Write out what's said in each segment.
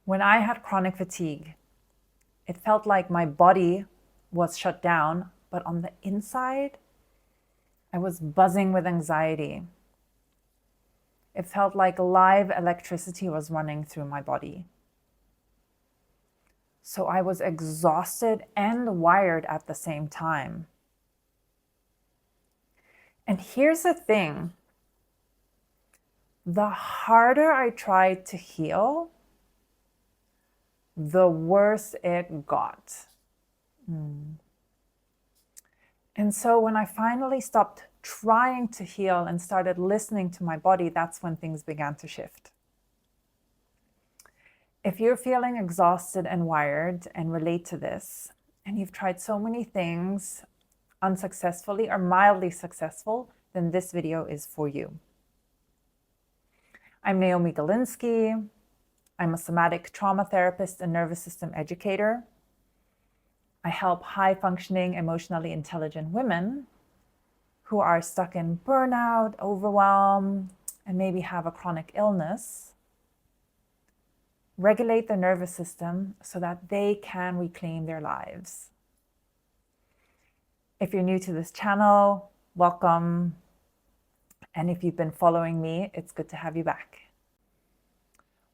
When I had chronic fatigue, it felt like my body was shut down, but on the inside, I was buzzing with anxiety. It felt like live electricity was running through my body. So I was exhausted and wired at the same time. And here's the thing. The harder I tried to heal, the worse it got. And so when I finally stopped trying to heal and started listening to my body, that's when things began to shift. If you're feeling exhausted and wired and relate to this, and you've tried so many things unsuccessfully or mildly successful, then this video is for you. I'm Naomi Galinsky. I'm a somatic trauma therapist and nervous system educator. I help high-functioning, emotionally intelligent women who are stuck in burnout, overwhelm, and maybe have a chronic illness, regulate their nervous system so that they can reclaim their lives. If you're new to this channel, welcome. And if you've been following me, it's good to have you back.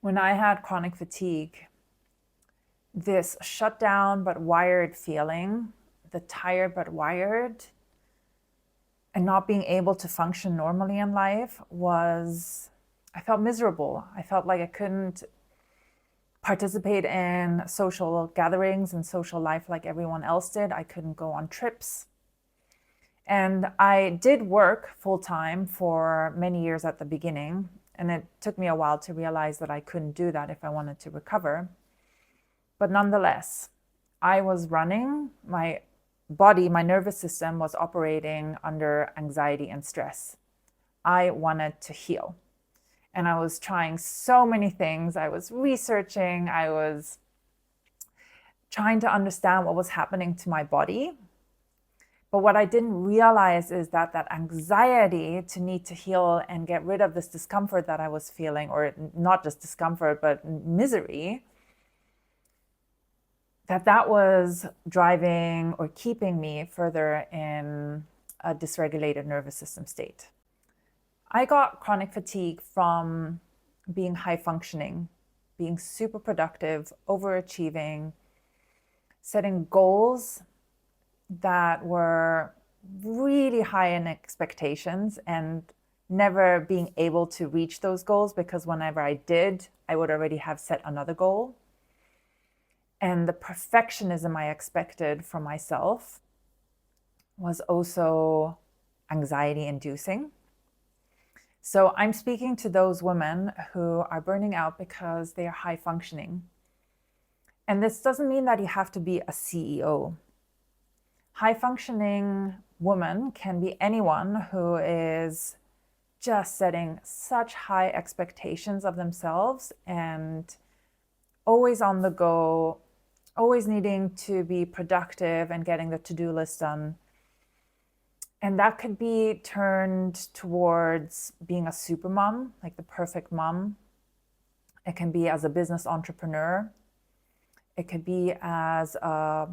When I had chronic fatigue, this shut down but wired feeling, the tired but wired, and not being able to function normally in life I felt miserable. I felt like I couldn't participate in social gatherings and social life like everyone else did. I couldn't go on trips. And I did work full-time for many years at the beginning, and it took me a while to realize that I couldn't do that if I wanted to recover. But nonetheless, I was running, my body, my nervous system was operating under anxiety and stress. I wanted to heal. And I was trying so many things. I was researching, I was trying to understand what was happening to my body. But what I didn't realize is that anxiety to need to heal and get rid of this discomfort that I was feeling, or not just discomfort, but misery, that was driving or keeping me further in a dysregulated nervous system state. I got chronic fatigue from being high functioning, being super productive, overachieving, setting goals that were really high in expectations and never being able to reach those goals because whenever I did, I would already have set another goal. And the perfectionism I expected from myself was also anxiety inducing. So I'm speaking to those women who are burning out because they are high functioning. And this doesn't mean that you have to be a CEO. High functioning woman can be anyone who is just setting such high expectations of themselves and always on the go, always needing to be productive and getting the to-do list done. And that could be turned towards being a super mom, like the perfect mom. It can be as a business entrepreneur. It could be as a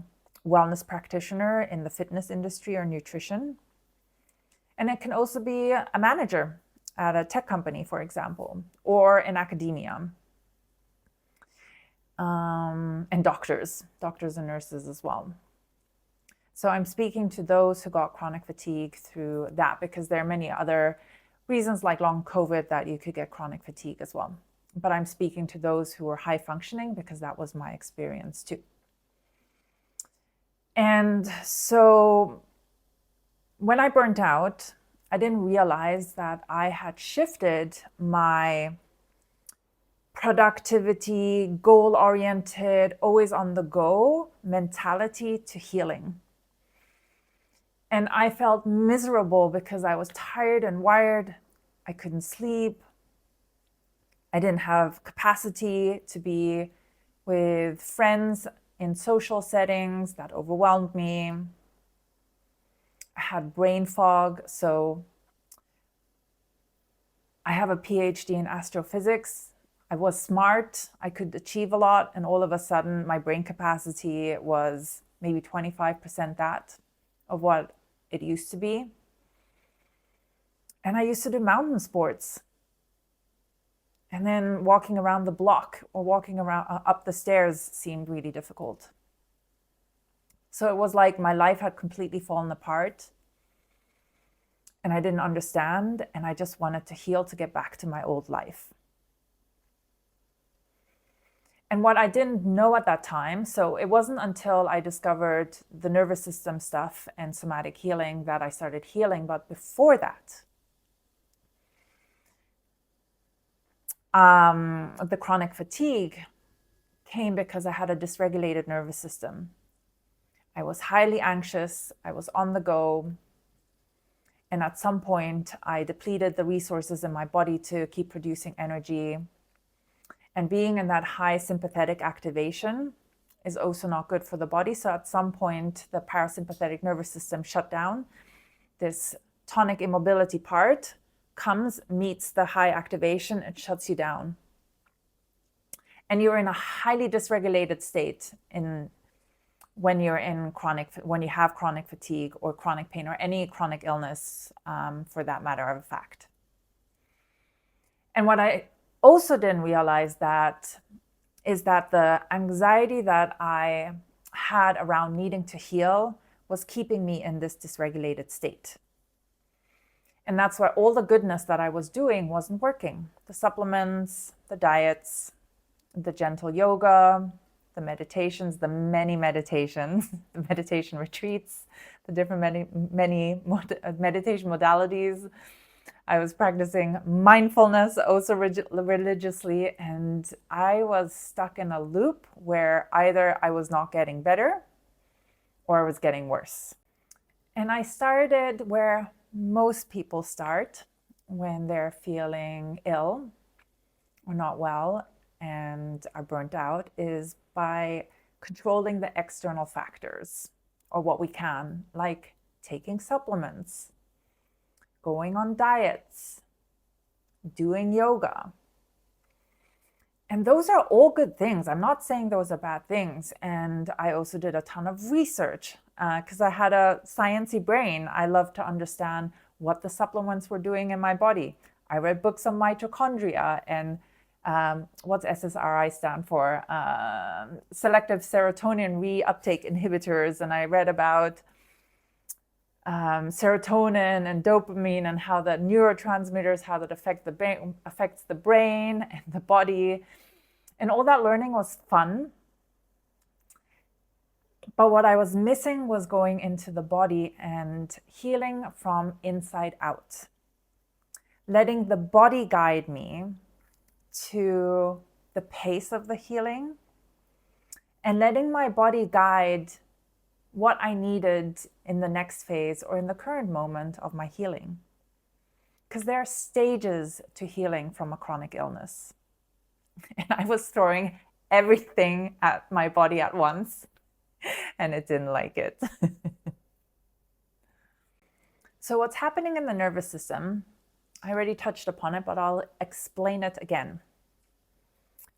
wellness practitioner in the fitness industry or nutrition. And it can also be a manager at a tech company, for example, or in academia. And doctors and nurses as well. So I'm speaking to those who got chronic fatigue through that, because there are many other reasons like long COVID that you could get chronic fatigue as well. But I'm speaking to those who are high functioning because that was my experience too. And so when I burnt out, I didn't realize that I had shifted my productivity, goal-oriented, always on the go mentality to healing. And I felt miserable because I was tired and wired. I couldn't sleep. I didn't have capacity to be with friends in social settings. That overwhelmed me. I had brain fog. So I have a PhD in astrophysics. I was smart, I could achieve a lot, and all of a sudden my brain capacity was maybe 25% that of what it used to be. And I used to do mountain sports. And then walking around the block or walking around up the stairs seemed really difficult. So it was like my life had completely fallen apart and I didn't understand, and I just wanted to heal to get back to my old life. And what I didn't know at that time, so it wasn't until I discovered the nervous system stuff and somatic healing that I started healing. But before that, the chronic fatigue came because I had a dysregulated nervous system. I was highly anxious, I was on the go, and at some point I depleted the resources in my body to keep producing energy. And being in that high sympathetic activation is also not good for the body. So at some point, the parasympathetic nervous system shut down. This tonic immobility part comes, meets the high activation, it shuts you down. And you're in a highly dysregulated state when you have chronic fatigue or chronic pain or any chronic illness, for that matter of fact. And what I also didn't realize is that the anxiety that I had around needing to heal was keeping me in this dysregulated state. And that's why all the goodness that I was doing wasn't working. The supplements, the diets, the gentle yoga, the meditations, the many meditations, the meditation retreats, the different many meditation modalities. I was practicing mindfulness also religiously, and I was stuck in a loop where either I was not getting better or I was getting worse. And I started where most people start when they're feeling ill or not well and are burnt out, is by controlling the external factors, or what we can, like taking supplements, going on diets, doing yoga. And those are all good things. I'm not saying those are bad things. And I also did a ton of research because I had a sciencey brain. I love to understand what the supplements were doing in my body. I read books on mitochondria and what's SSRI stand for? Selective serotonin reuptake inhibitors. And I read about serotonin and dopamine and how the neurotransmitters, how that affects the brain and the body. And all that learning was fun. But what I was missing was going into the body and healing from inside out. Letting the body guide me to the pace of the healing, and letting my body guide what I needed in the next phase or in the current moment of my healing. Because there are stages to healing from a chronic illness. And I was throwing everything at my body at once, and it didn't like it. So what's happening in the nervous system, I already touched upon it, but I'll explain it again.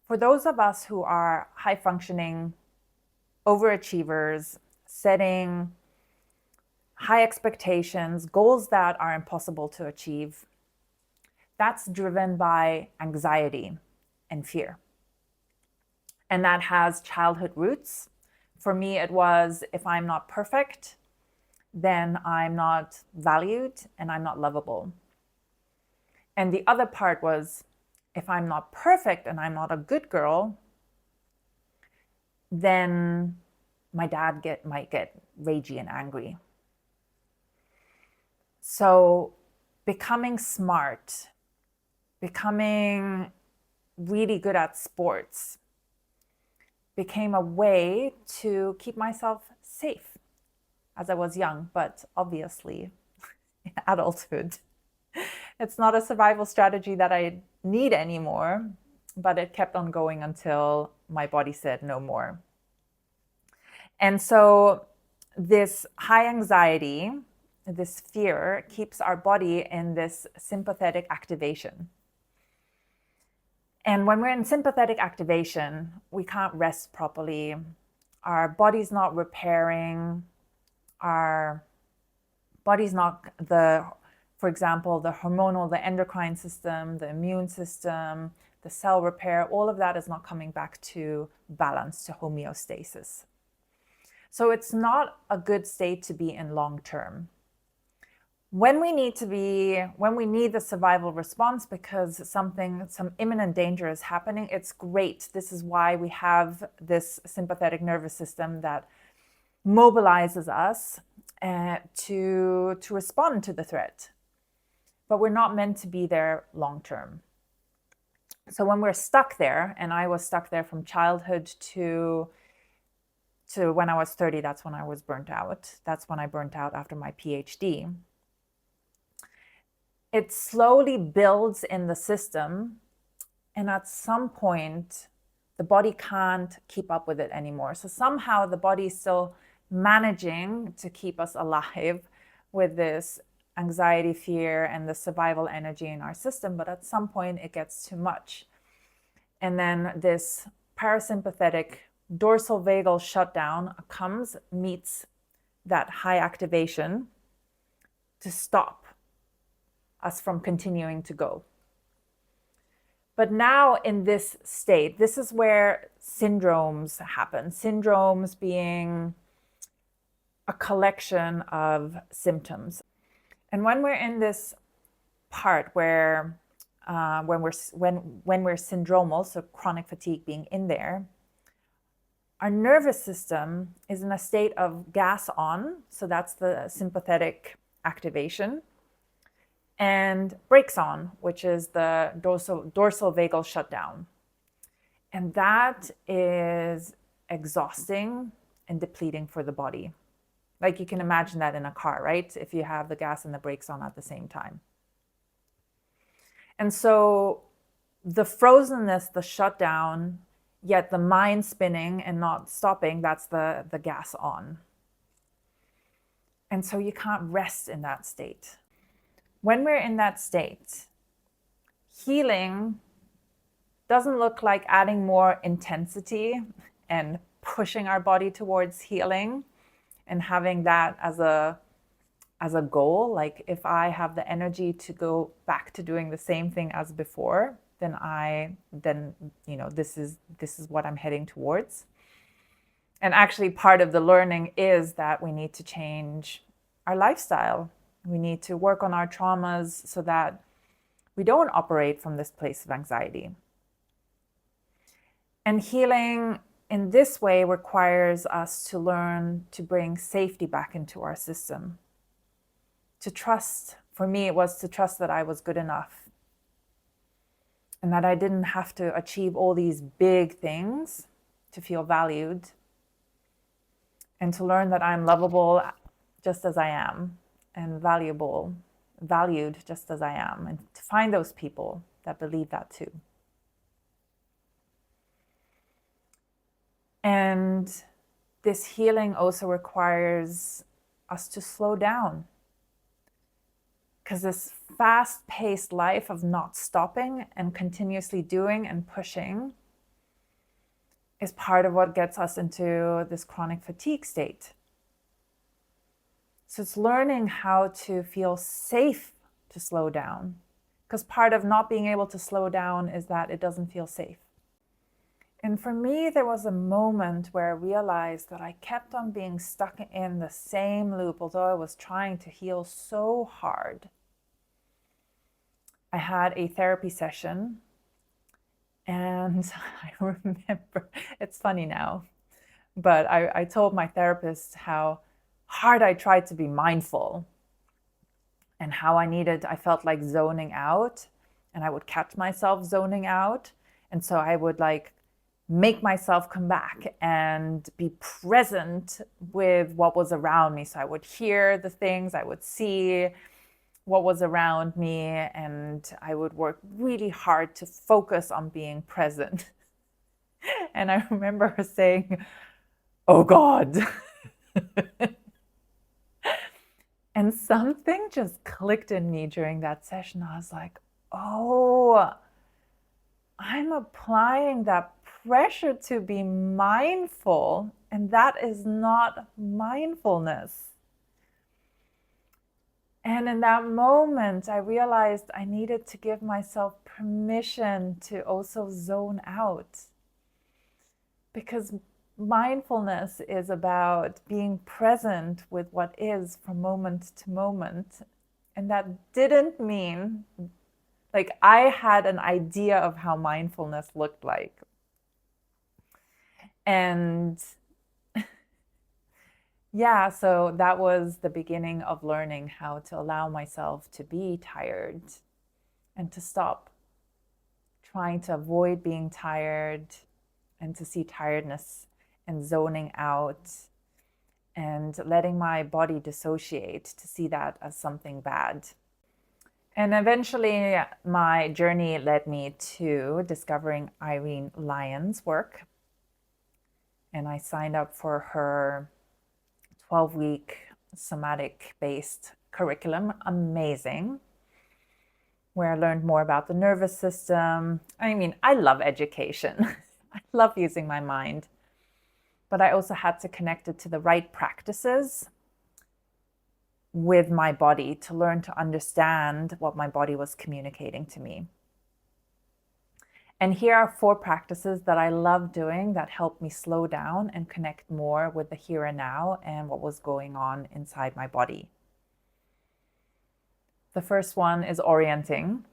For those of us who are high-functioning overachievers, setting high expectations, goals that are impossible to achieve, that's driven by anxiety and fear. And that has childhood roots. For me, it was, if I'm not perfect, then I'm not valued and I'm not lovable. And the other part was, if I'm not perfect and I'm not a good girl, then my dad might get ragey and angry. So becoming smart, becoming really good at sports became a way to keep myself safe as I was young, but obviously in adulthood, it's not a survival strategy that I need anymore, but it kept on going until my body said no more. And so this high anxiety, this fear, keeps our body in this sympathetic activation. And when we're in sympathetic activation, we can't rest properly. Our body's not repairing. Our body's not for example, the hormonal, the endocrine system, the immune system, the cell repair, all of that is not coming back to balance, to homeostasis. So it's not a good state to be in long term. When we need the survival response because some imminent danger is happening, it's great. This is why we have this sympathetic nervous system that mobilizes us to respond to the threat. But we're not meant to be there long term. So when we're stuck there, and I was stuck there from childhood to when I was 30, that's when I was burnt out. That's when I burnt out after my PhD. It slowly builds in the system, and at some point, the body can't keep up with it anymore. So somehow the body is still managing to keep us alive with this anxiety, fear, and the survival energy in our system, but at some point it gets too much. And then this parasympathetic dorsal vagal shutdown meets that high activation to stop us from continuing to go. But now in this state, this is where syndromes happen. Syndromes being a collection of symptoms. And when we're in this part where when we're syndromal, so chronic fatigue being in there, our nervous system is in a state of gas on, so that's the sympathetic activation, and brakes on, which is the dorsal vagal shutdown. And that is exhausting and depleting for the body. Like you can imagine that in a car, right? If you have the gas and the brakes on at the same time. And so the frozenness, the shutdown, yet the mind spinning and not stopping, that's the gas on. And so you can't rest in that state. When we're in that state, healing doesn't look like adding more intensity and pushing our body towards healing and having that as a goal. Like if I have the energy to go back to doing the same thing as before, then this is what I'm heading towards. And actually part of the learning is that we need to change our lifestyle. We need to work on our traumas so that we don't operate from this place of anxiety. And healing in this way requires us to learn to bring safety back into our system. To trust, for me, it was to trust that I was good enough and that I didn't have to achieve all these big things to feel valued, and to learn that I'm lovable just as I am and valued just as I am, and to find those people that believe that too. And this healing also requires us to slow down, because this fast-paced life of not stopping and continuously doing and pushing is part of what gets us into this chronic fatigue state. So it's learning how to feel safe to slow down, because part of not being able to slow down is that it doesn't feel safe. And for me, there was a moment where I realized that I kept on being stuck in the same loop, although I was trying to heal so hard. I had a therapy session, and I remember, it's funny now, but I told my therapist how hard I tried to be mindful and how I felt like zoning out, and I would catch myself zoning out. And so I would make myself come back and be present with what was around me. So I would hear the things, I would see what was around me, and I would work really hard to focus on being present. And I remember her saying, "Oh God." And something just clicked in me during that session. I was like, oh, I'm applying that pressure to be mindful, and that is not mindfulness. And in that moment, I realized I needed to give myself permission to also zone out. Because mindfulness is about being present with what is from moment to moment. And that didn't mean, like, I had an idea of how mindfulness looked like. And yeah, so that was the beginning of learning how to allow myself to be tired and to stop trying to avoid being tired and to see tiredness and zoning out and letting my body dissociate, to see that as something bad. And eventually, my journey led me to discovering Irene Lyon's work. And I signed up for her 12-week somatic-based curriculum. Amazing. Where I learned more about the nervous system. I mean, I love education. I love using my mind. But I also had to connect it to the right practices with my body to learn to understand what my body was communicating to me. And here are 4 practices that I love doing that help me slow down and connect more with the here and now and what was going on inside my body. The first one is orienting.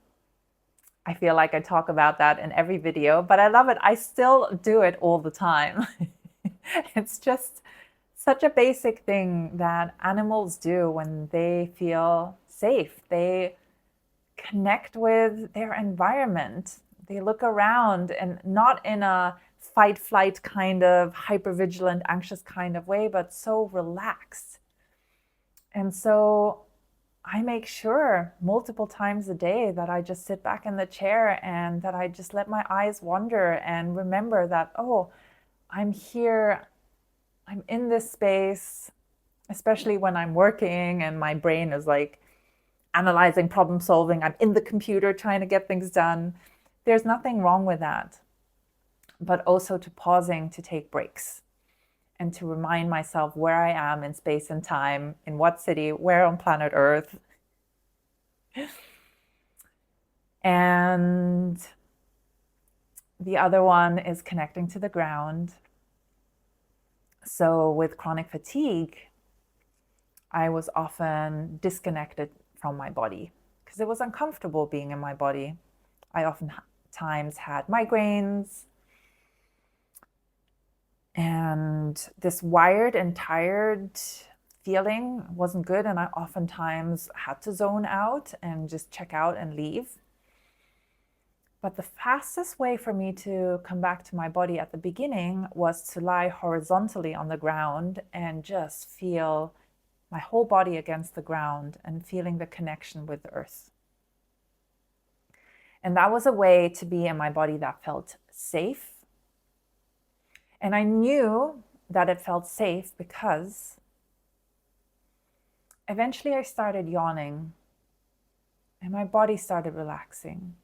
I feel like I talk about that in every video, but I love it. I still do it all the time. It's just such a basic thing that animals do when they feel safe. They connect with their environment. They look around, and not in a fight, flight kind of hypervigilant, anxious kind of way, but so relaxed. And so I make sure multiple times a day that I just sit back in the chair and that I just let my eyes wander and remember that, oh, I'm here, I'm in this space, especially when I'm working and my brain is like analyzing, problem solving. I'm in the computer trying to get things done. There's nothing wrong with that. But also to pausing to take breaks and to remind myself where I am in space and time, in what city, where on planet Earth. And the other one is connecting to the ground. So with chronic fatigue, I was often disconnected from my body because it was uncomfortable being in my body. I oftentimes had migraines, and this wired and tired feeling wasn't good, and I oftentimes had to zone out and just check out and leave. But the fastest way for me to come back to my body at the beginning was to lie horizontally on the ground and just feel my whole body against the ground and feeling the connection with the earth. And that was a way to be in my body that felt safe. And I knew that it felt safe because eventually I started yawning and my body started relaxing.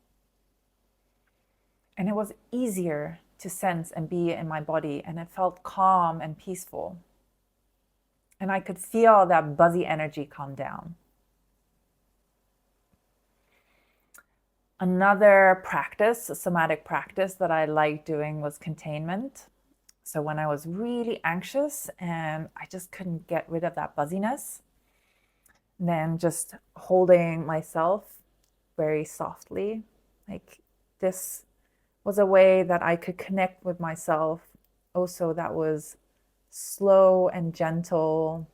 And it was easier to sense and be in my body, and it felt calm and peaceful. And I could feel that buzzy energy calm down. Another practice, a somatic practice that I liked doing was containment. So when I was really anxious and I just couldn't get rid of that buzziness, then just holding myself very softly, like this was a way that I could connect with myself. Also, that was slow and gentle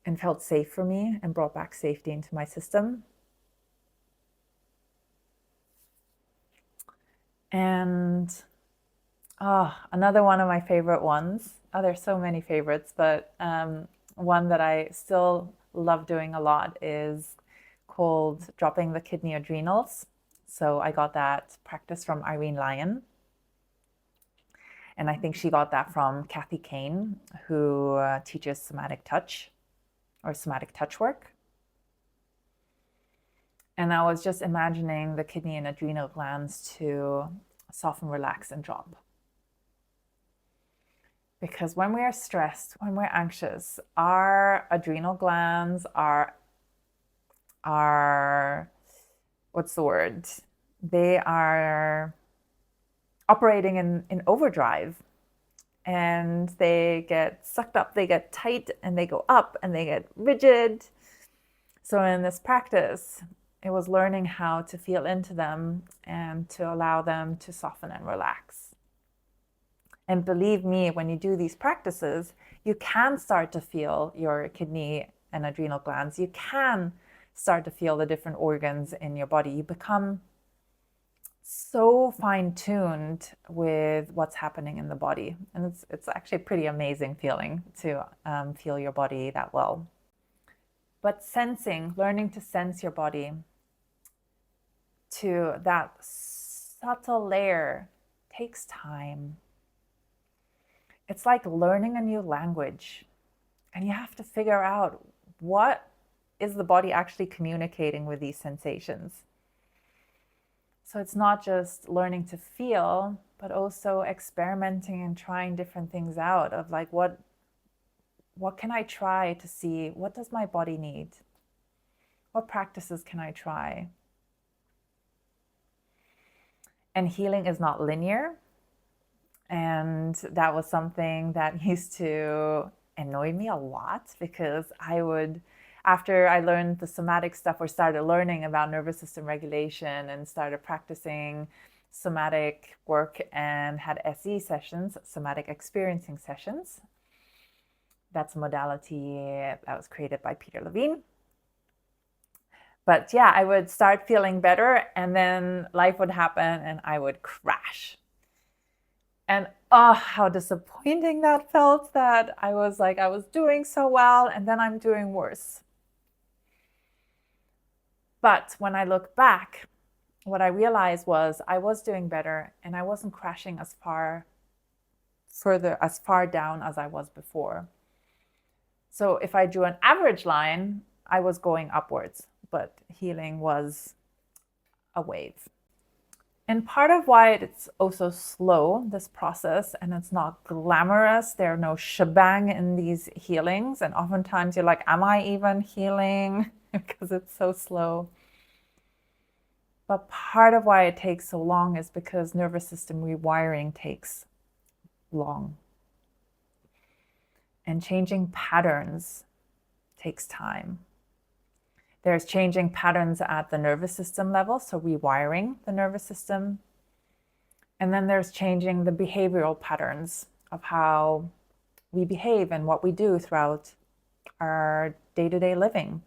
and felt safe for me and brought back safety into my system. And another one of my favorite ones. Oh, there's so many favorites, but one that I still love doing a lot is called dropping the kidney adrenals. So I got that practice from Irene Lyon. And I think she got that from Kathy Kane, who teaches somatic touch or somatic touch work. And I was just imagining the kidney and adrenal glands to soften, relax, and drop. Because when we are stressed, when we're anxious, our adrenal glands are what's the word? They are operating in overdrive, and they get sucked up, they get tight, and they go up, and they get rigid. So in this practice, it was learning how to feel into them and to allow them to soften and relax. And believe me, when you do these practices, you can start to feel your kidney and adrenal glands. You can start to feel the different organs in your body. You become so fine-tuned with what's happening in the body. And it's actually a pretty amazing feeling to feel your body that well. But sensing, learning to sense your body to that subtle layer takes time. It's like learning a new language, and you have to figure out what is the body actually communicating with these sensations. So it's not just learning to feel, but also experimenting and trying different things out of like, what can I try to see? What does my body need? What practices can I try? And healing is not linear. And that was something that used to annoy me a lot, because I would, after I learned the somatic stuff or started learning about nervous system regulation and started practicing somatic work and had SE sessions, somatic experiencing sessions. That's a modality that was created by Peter Levine. But yeah, I would start feeling better, and then life would happen and I would crash. And oh, how disappointing that felt, that I was like, I was doing so well and then I'm doing worse. But when I look back, what I realized was I was doing better and I wasn't crashing as far down as I was before. So if I drew an average line, I was going upwards, but healing was a wave. And part of why it's also slow, this process, and it's not glamorous, there are no shebang in these healings. And oftentimes you're like, am I even healing? Because it's so slow. But part of why it takes so long is because nervous system rewiring takes long. And changing patterns takes time. There's changing patterns at the nervous system level, so rewiring the nervous system. And then there's changing the behavioral patterns of how we behave and what we do throughout our day-to-day living,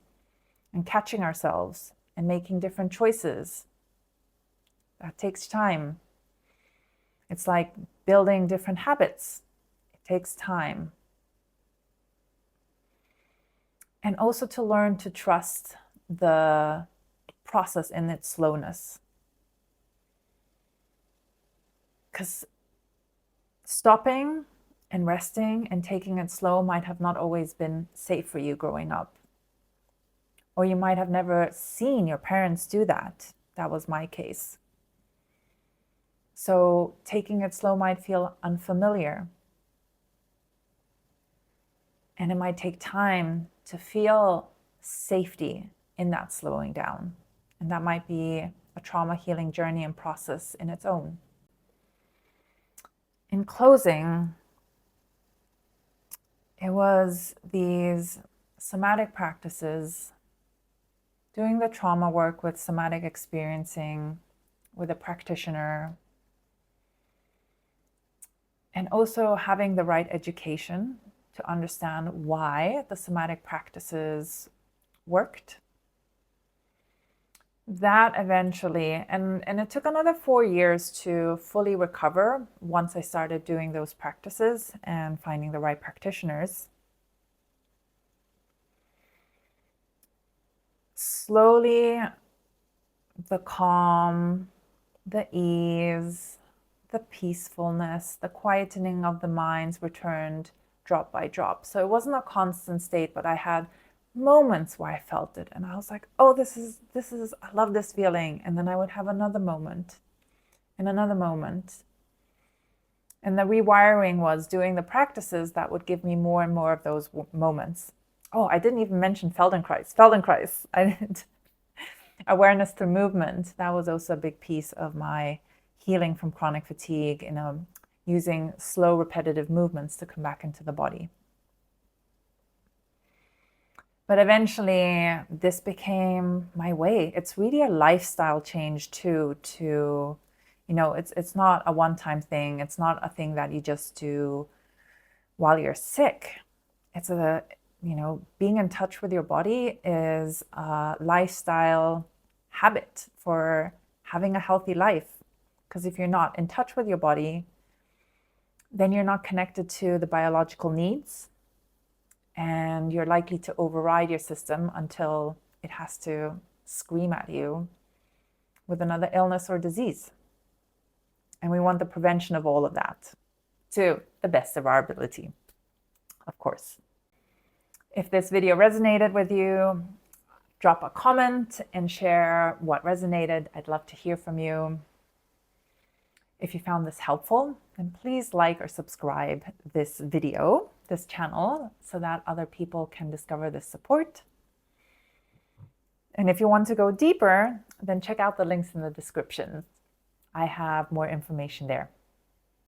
and catching ourselves and making different choices. That takes time. It's like building different habits. It takes time. And also to learn to trust the process in its slowness. Because stopping and resting and taking it slow might have not always been safe for you growing up. Or you might have never seen your parents do that. That was my case. So taking it slow might feel unfamiliar. And it might take time to feel safety in that slowing down. And that might be a trauma healing journey and process in its own. In closing, it was these somatic practices, doing the trauma work with somatic experiencing with a practitioner, and also having the right education to understand why the somatic practices worked. That eventually, and it took another 4 years to fully recover once I started doing those practices and finding the right practitioners. Slowly, the calm, the ease, the peacefulness, the quietening of the minds returned drop by drop. So it wasn't a constant state, but I had moments where I felt it. And I was like, oh, this is, I love this feeling. And then I would have another moment and another moment. And the rewiring was doing the practices that would give me more and more of those moments. Oh, I didn't even mention Feldenkrais. I didn't. Awareness through movement. That was also a big piece of my healing from chronic fatigue, using slow, repetitive movements to come back into the body. But eventually, this became my way. It's really a lifestyle change too. It's not a one-time thing. It's not a thing that you just do while you're sick. It's being in touch with your body is a lifestyle habit for having a healthy life. Because if you're not in touch with your body, then you're not connected to the biological needs, and you're likely to override your system until it has to scream at you with another illness or disease. And we want the prevention of all of that to the best of our ability, of course. If this video resonated with you, drop a comment and share what resonated. I'd love to hear from you. If you found this helpful, then please like or subscribe this video, this channel, so that other people can discover this support. And if you want to go deeper, then check out the links in the description. I have more information there.